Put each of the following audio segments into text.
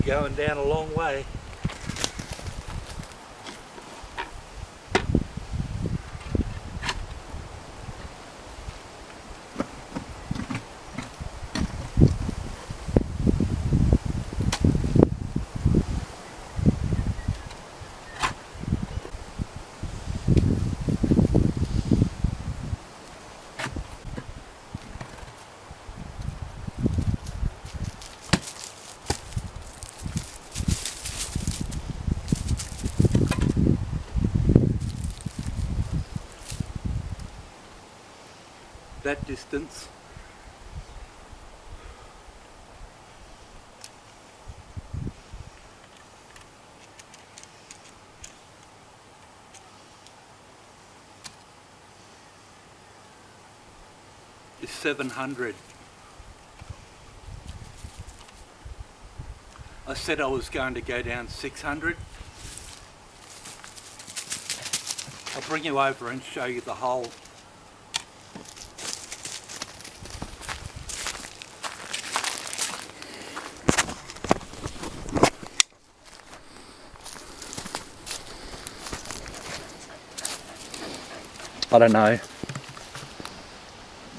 going down a long way. That distance is 700. I said I was going to go down 600. I'll bring you over and show you the hole. I don't know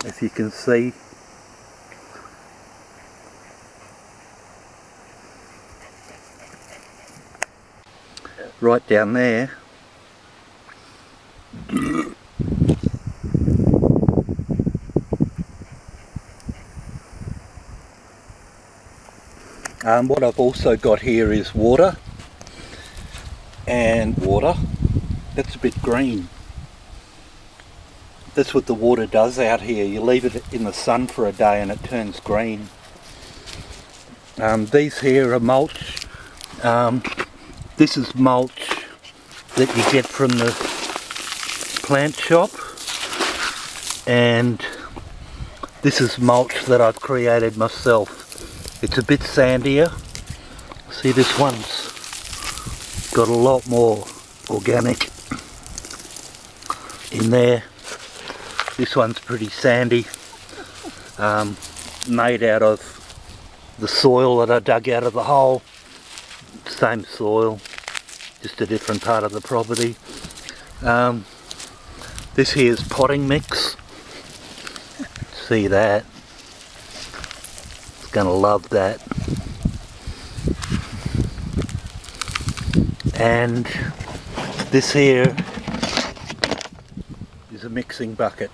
if you can see. Right down there. What I've also got here is water and water. That's a bit green. That's what the water does out here. You leave it in the sun for a day and it turns green. These here are mulch. This is mulch that you get from the plant shop, and this is mulch that I've created myself. It's a bit sandier. See, this one's got a lot more organic in there. This one's pretty sandy, made out of the soil that I dug out of the hole. Same soil, just a different part of the property. This here's potting mix. See that? It's gonna love that. And this here is a mixing bucket.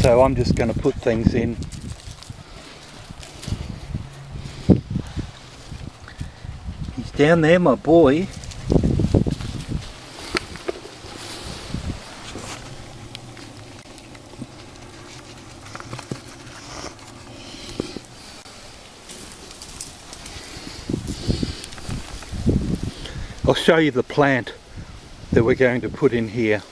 So I'm just going to put things in. He's down there, my boy. I'll show you the plant that we're going to put in here.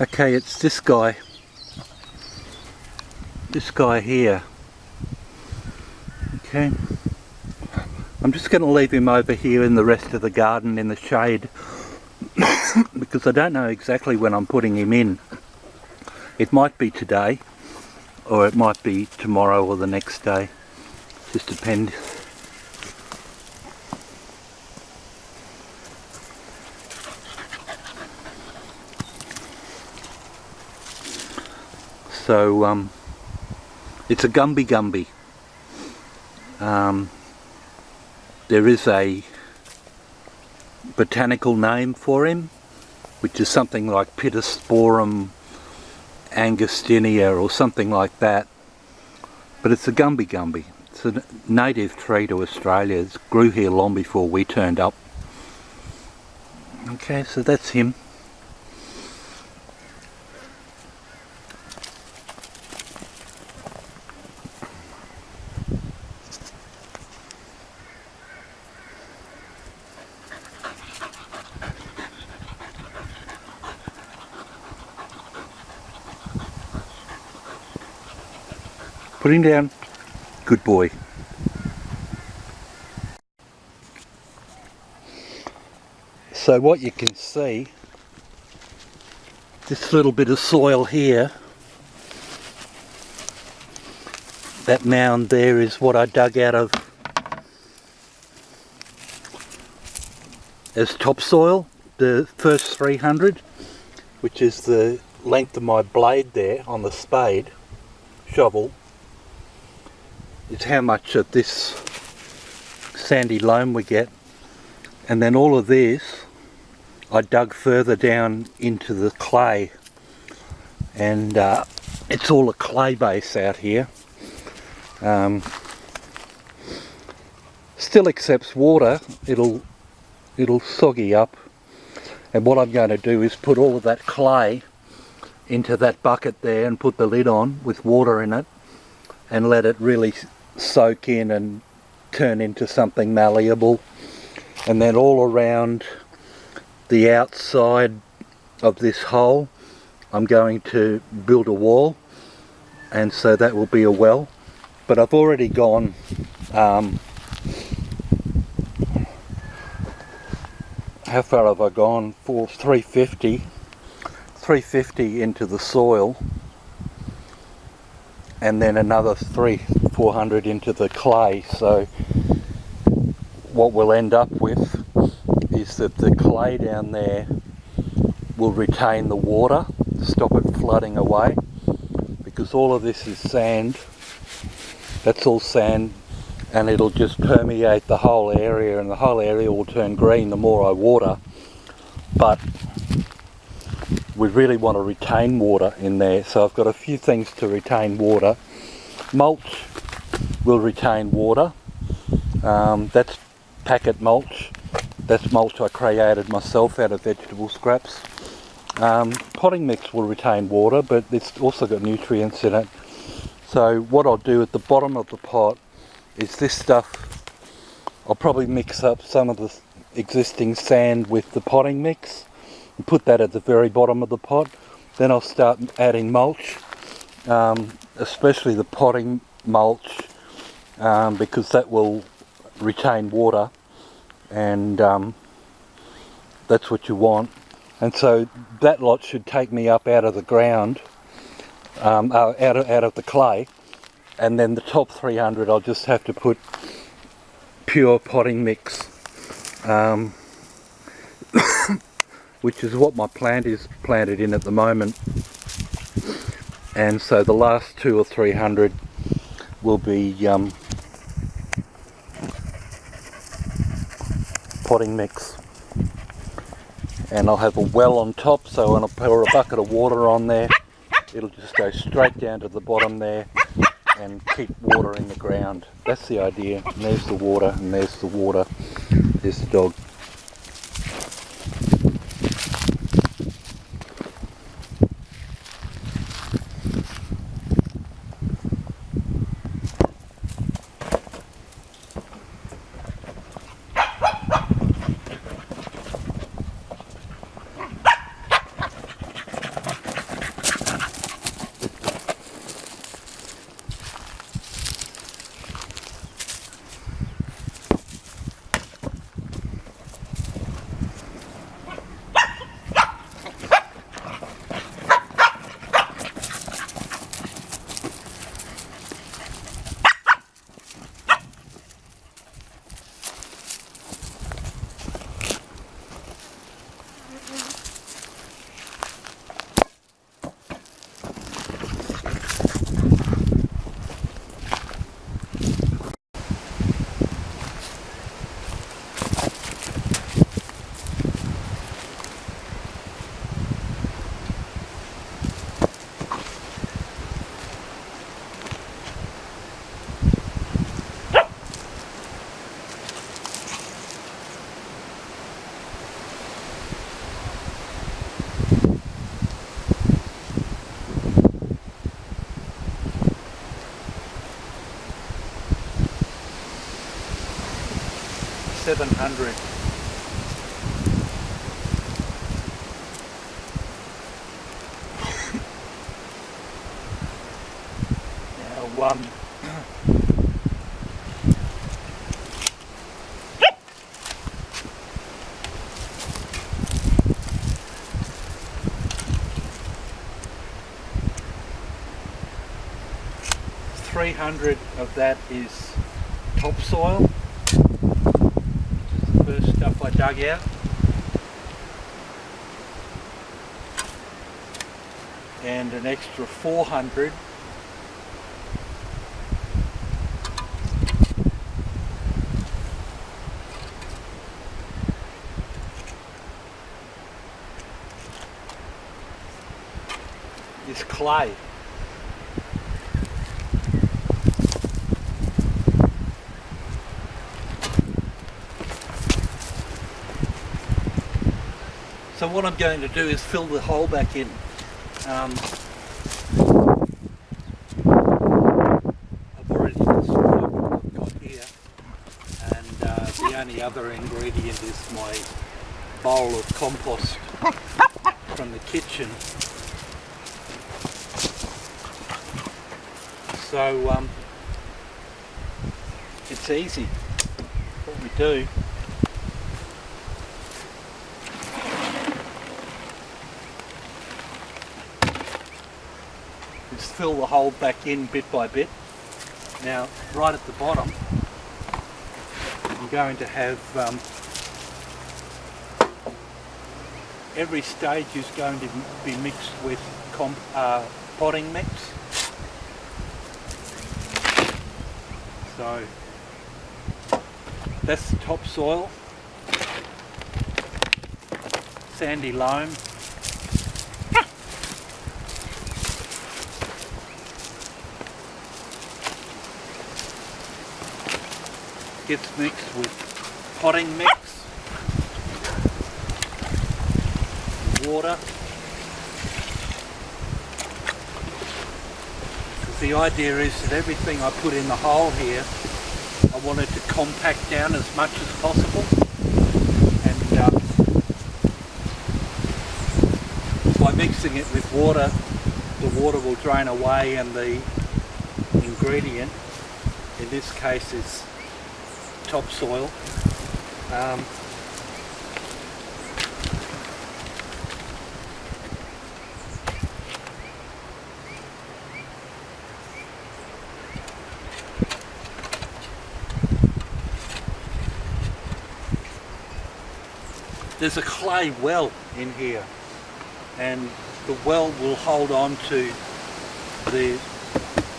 Okay, it's this guy here. Okay, I'm just going to leave him over here in the rest of the garden in the shade because I don't know exactly when I'm putting him in. It might be today or it might be tomorrow or the next day, just depends. So it's a Gumbi Gumbi. There is a botanical name for him, which is something like Pittosporum angustinia or something like that. But it's a Gumbi Gumbi. It's a native tree to Australia. It grew here long before we turned up. Okay, so that's him. Put him down. Good boy. So what you can see, this little bit of soil here That mound there is what I dug out of as topsoil, the first 300, which is the length of my blade there on the spade shovel, is how much of this sandy loam we get. And then all of this I dug further down into the clay, and it's all a clay base out here. Still accepts water, it'll soggy up, and what I'm going to do is put all of that clay into that bucket there and put the lid on with water in it and let it really soak in and turn into something malleable. And then all around the outside of this hole I'm going to build a wall, and so that will be a well. But I've already gone how far have I gone? For 350 into the soil, and then another 400 into the clay. So what we'll end up with is that the clay down there will retain the water, stop it flooding away, because all of this is sand. That's all sand, and it'll just permeate the whole area, and the whole area will turn green the more I water. But we really want to retain water in there, so I've got a few things to retain water. Mulch will retain water. That's packet mulch. That's mulch I created myself out of vegetable scraps. Potting mix will retain water, but it's also got nutrients in it. So what I'll do at the bottom of the pot is this stuff. I'll probably mix up some of the existing sand with the potting mix and put that at the very bottom of the pot. Then I'll start adding mulch, especially the potting mulch, because that will retain water, and that's what you want. And so that lot should take me up out of the ground, out of the clay, and then the top 300 I'll just have to put pure potting mix, which is what my plant is planted in at the moment. And so the last 200 or 300 will be potting mix. And I'll have a well on top, so when I pour a bucket of water on there, it'll just go straight down to the bottom there and keep water in the ground. That's the idea. And there's the water, and there's the water. There's the dog. $700. Now one. 300 of that is topsoil, which is the first stuff I dug out. And an extra 400 is clay. So what I'm going to do is fill the hole back in. I've already described what I've got here, and the only other ingredient is my bowl of compost from the kitchen. So it's easy. What we do is fill the hole back in bit by bit. Now, right at the bottom, I'm going to have every stage is going to be mixed with potting mix. So that's the topsoil, sandy loam, gets mixed with potting mix, water. The idea is that everything I put in the hole here, I want it to compact down as much as possible, and by mixing it with water, the water will drain away and the ingredient, in this case is topsoil, there's a clay well in here, and the well will hold on to the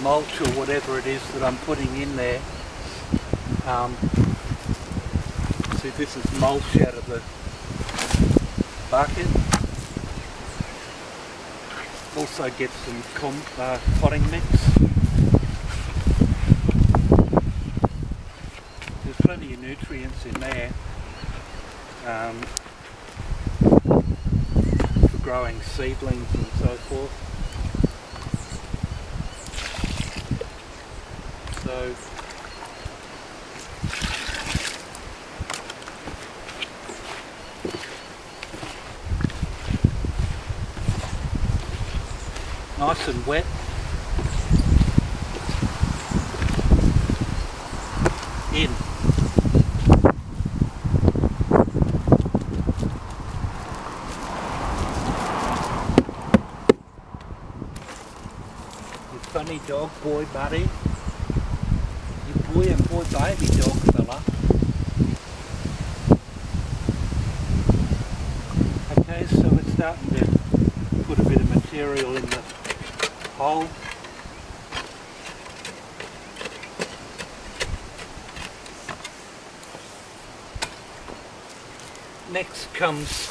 mulch or whatever it is that I'm putting in there. See, this is mulch out of the bucket. Also get some potting mix. There's plenty of nutrients in there. For growing seedlings and so forth. So nice and wet. In. Funny dog, boy buddy. You boy and boy baby dog fella. Okay, so it's starting to put a bit of material in the hole. Next comes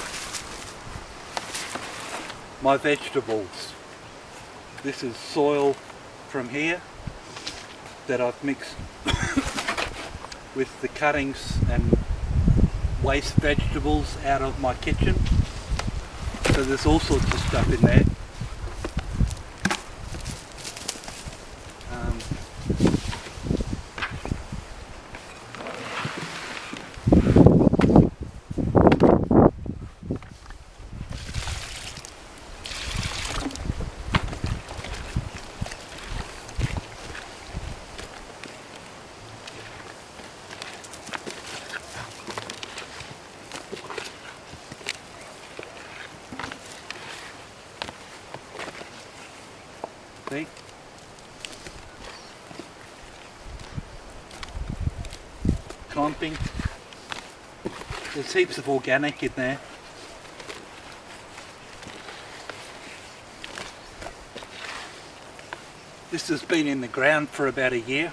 my vegetables. This is soil from here that I've mixed with the cuttings and waste vegetables out of my kitchen. So there's all sorts of stuff in there. clumping. There's heaps of organic in there. This has been in the ground for about a year.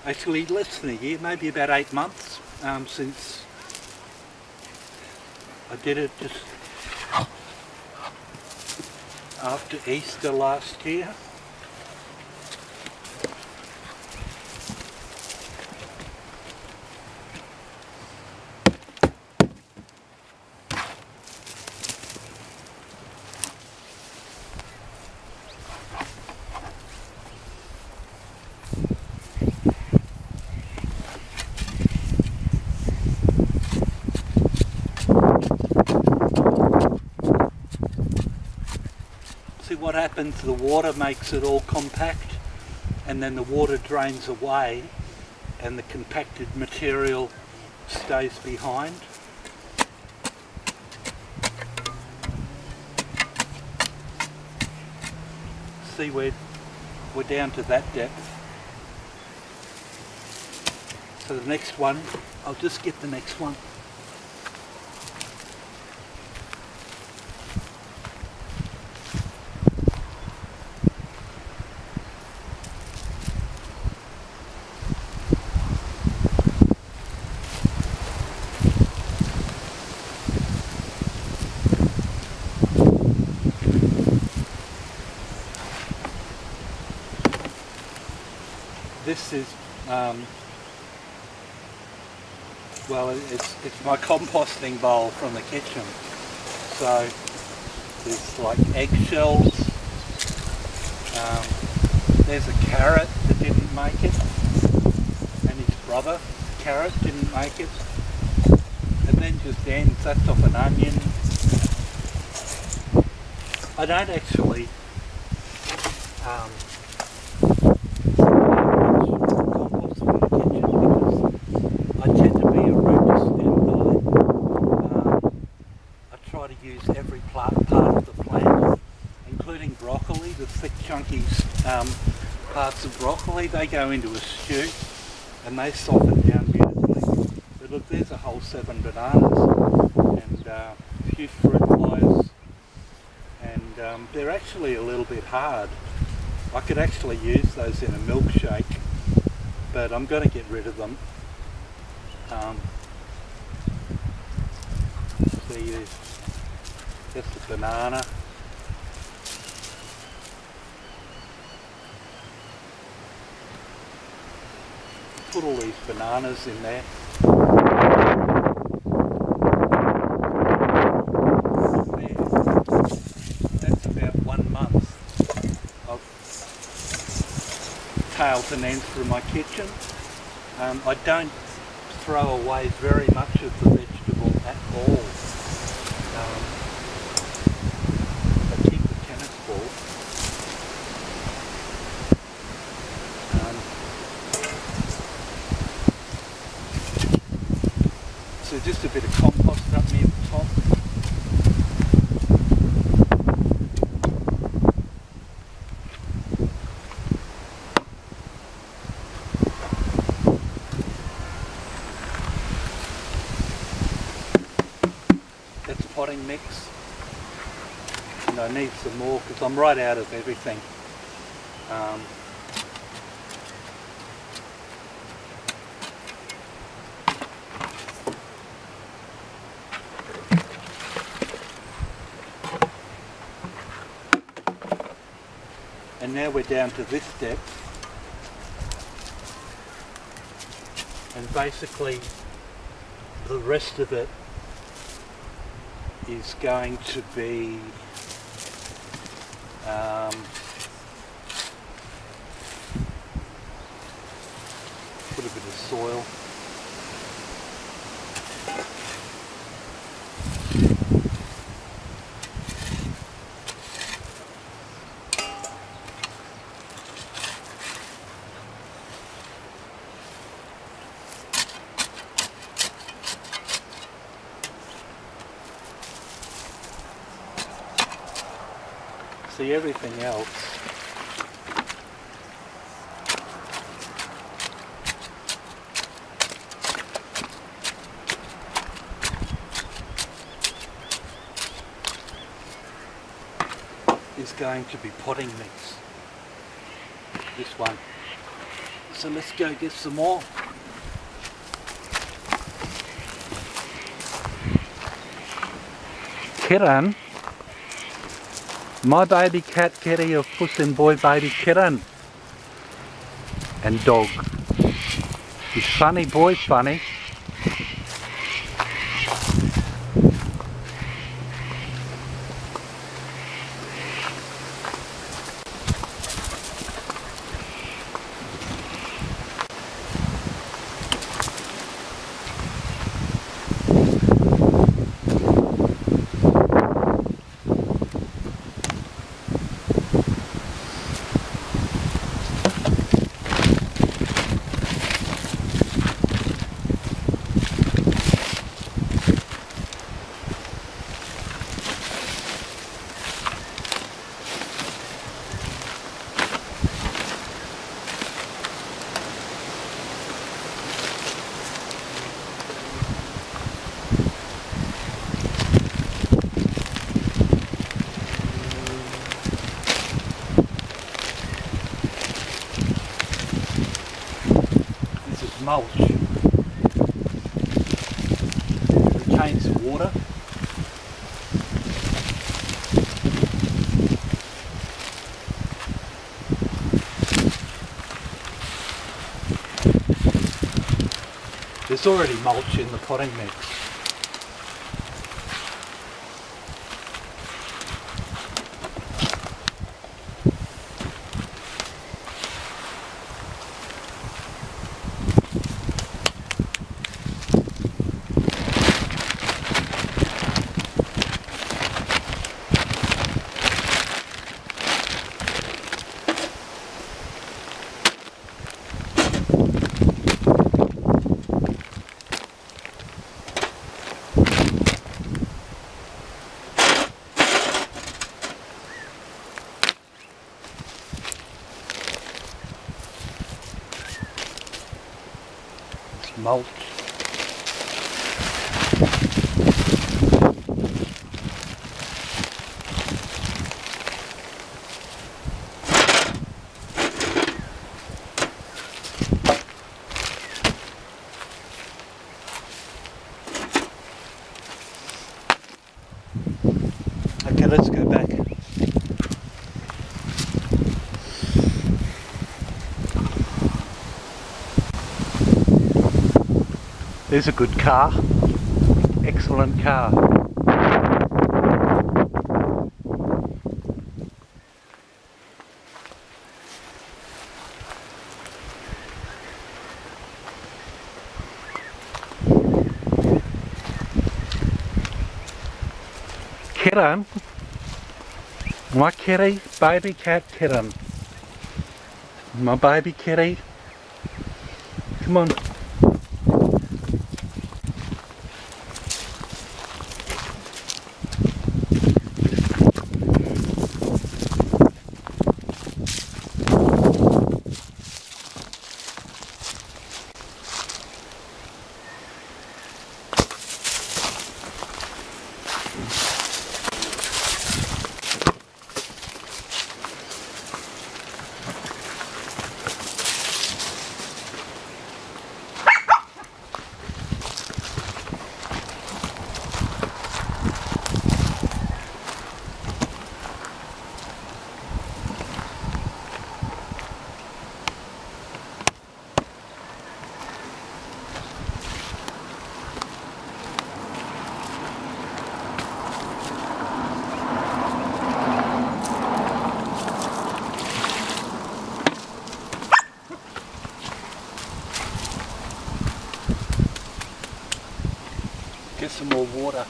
Actually less than a year, maybe about 8 months since I did it just after Easter last year. See what happens, the water makes it all compact and then the water drains away and the compacted material stays behind. See, we're down to that depth. So the next one, I'll just get the next one. This is, well, it's my composting bowl from the kitchen. So there's like eggshells. There's a carrot that didn't make it, and his brother, carrot, didn't make it. And then just ends, that's off an onion. I don't actually use every part of the plant, including broccoli, the thick chunky parts of broccoli. They go into a stew and they soften down beautifully. But look, there's a whole 7 bananas and a few fruit flies, and they're actually a little bit hard. I could actually use those in a milkshake, but I'm going to get rid of them. See, that's the banana. Put all these bananas in there. That's about 1 month of tails and ends from my kitchen. I don't throw away very much of the vegetable at all. So just a bit of compost up near the top. That's potting mix. And I need some more because I'm right out of everything. And now we're down to this depth, and basically the rest of it is going to be put a bit of soil. See, everything else going to be potting mix. This one. So let's go get some more. Kitten, my baby cat Kitty of Puss and Boy baby Kitten, and dog. He's funny boy funny. Mulch. It retains the water. There's already mulch in the potting mix. Mulch. Okay, let's go back. There's a good car, excellent car. Kitten, my kitty, baby cat Kitten, my baby kitty, come on. Get some more water.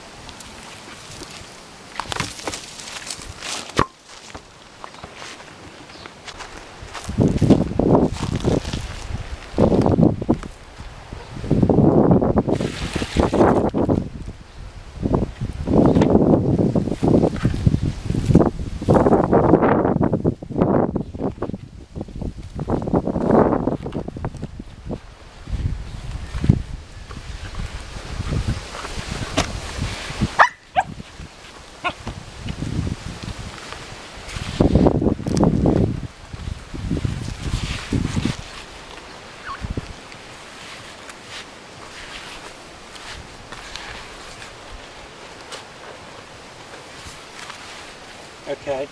Okay.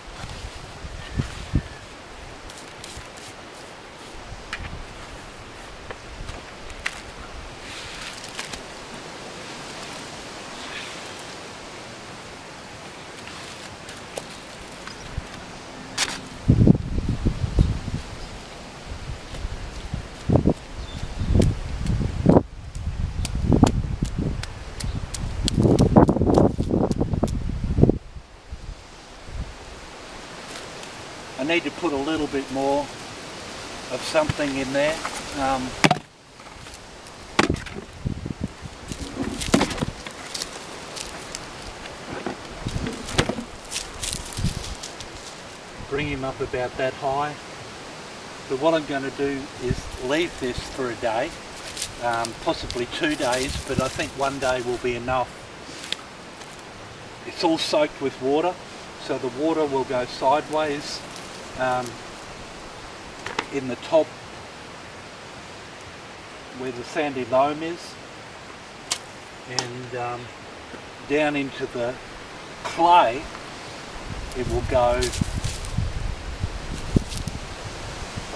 I need to put a little bit more of something in there. Bring him up about that high. But what I'm going to do is leave this for a day, possibly 2 days, but I think 1 day will be enough. It's all soaked with water, so the water will go sideways in the top where the sandy loam is, and down into the clay it will go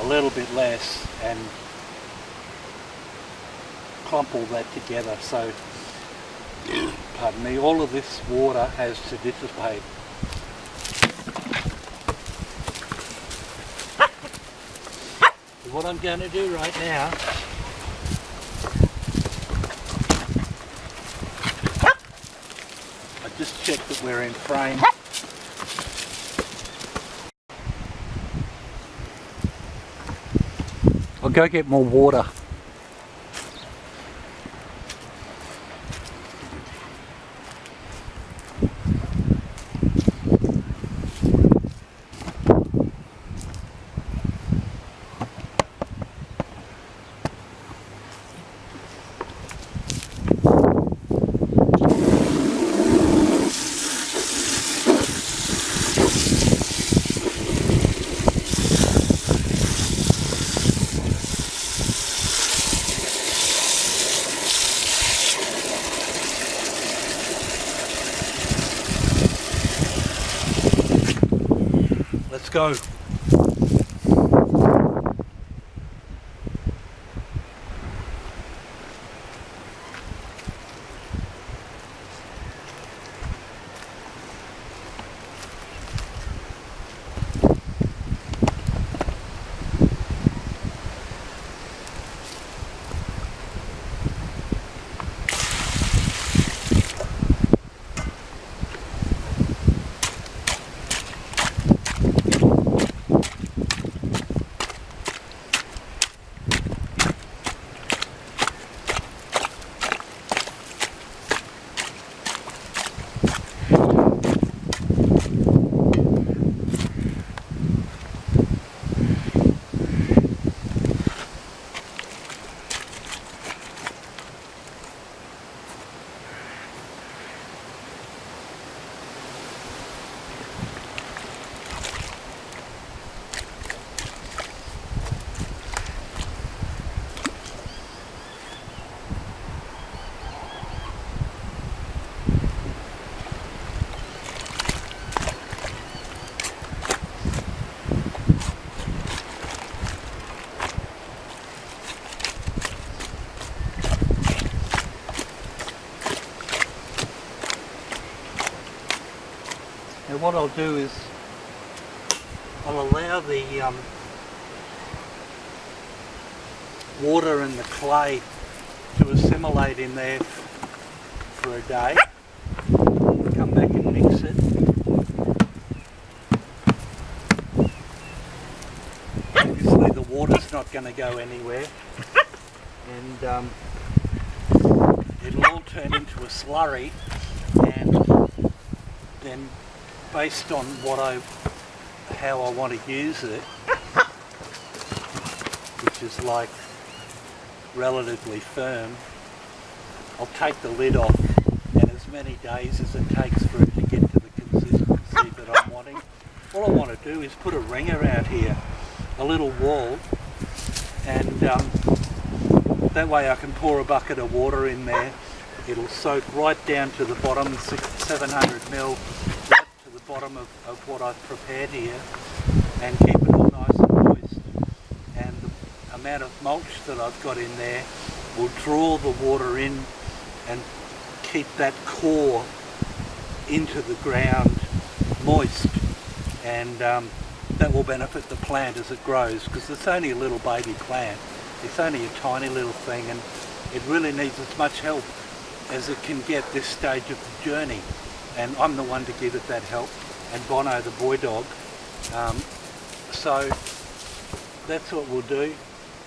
a little bit less and clump all that together. So, pardon me, all of this water has to dissipate. What I'm going to do right now, I just checked that we're in frame. I'll go get more water. Let's go. And what I'll do is I'll allow the water and the clay to assimilate in there for a day. Come back and mix it. Obviously the water's not going to go anywhere, and it'll all turn into a slurry, and then based on how I want to use it, which is like relatively firm, I'll take the lid off, and as many days as it takes for it to get to the consistency that I'm wanting. All I want to do is put a ringer out here, a little wall, and that way I can pour a bucket of water in there. It'll soak right down to the bottom, 700 ml, right to the bottom of what I've prepared here and keep it all nice and moist. And the amount of mulch that I've got in there will draw the water in and keep that core into the ground moist, and that will benefit the plant as it grows, because it's only a little baby plant. It's only a tiny little thing, and it really needs as much help as it can get this stage of the journey, and I'm the one to give it that help, and Bono the boy dog. So that's what we'll do.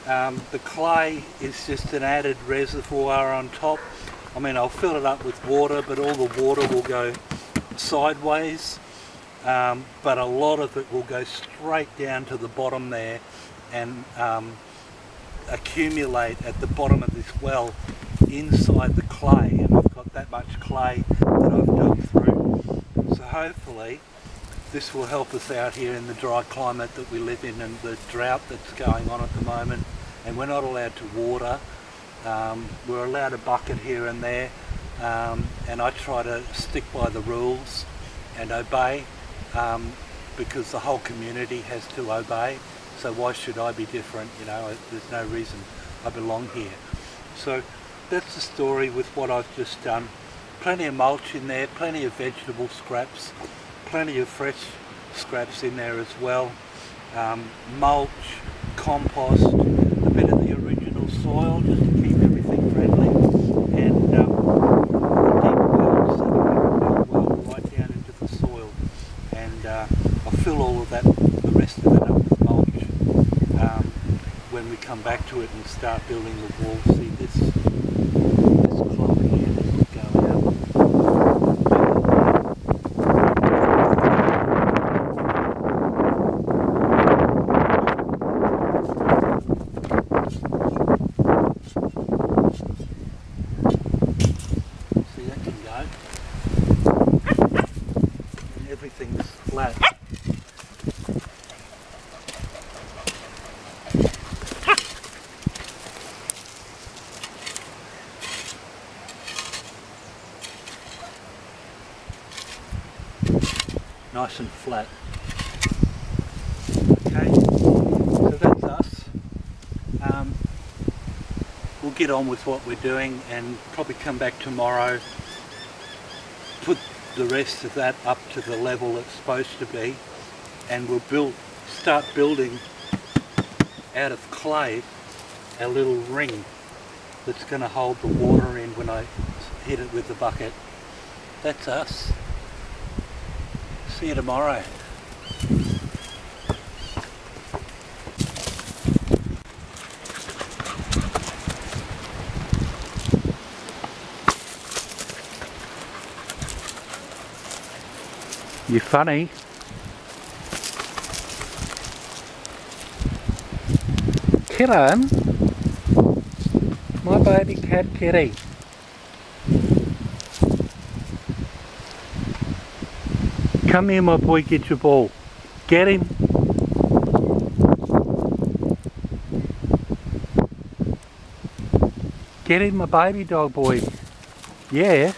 The clay is just an added reservoir on top. I mean, I'll fill it up with water, but all the water will go sideways, but a lot of it will go straight down to the bottom there and accumulate at the bottom of this well inside the clay, and I've got that much clay that I've dug through. So hopefully this will help us out here in the dry climate that we live in and the drought that's going on at the moment, and we're not allowed to water. We're allowed a bucket here and there, and I try to stick by the rules and obey, because the whole community has to obey. So why should I be different? You know, there's no reason. I belong here. So that's the story with what I've just done. Plenty of mulch in there, plenty of vegetable scraps, plenty of fresh scraps in there as well. Mulch, compost, a bit of the original soil just to keep everything friendly, and a deep well, so that we can well right down into the soil. And I'll fill all of that, the rest of it up with mulch when we come back to it and start building the wall. See this clump here, this will go out. See, that can go. And everything's flat. Nice and flat. Okay, so that's us. We'll get on with what we're doing and probably come back tomorrow, put the rest of that up to the level it's supposed to be, and we'll start building out of clay a little ring that's going to hold the water in when I hit it with the bucket. That's us. See you tomorrow. You funny. Kitten, my baby cat kitty. Come here, my boy, get your ball. Get him. Get him, my baby dog boy. Yeah.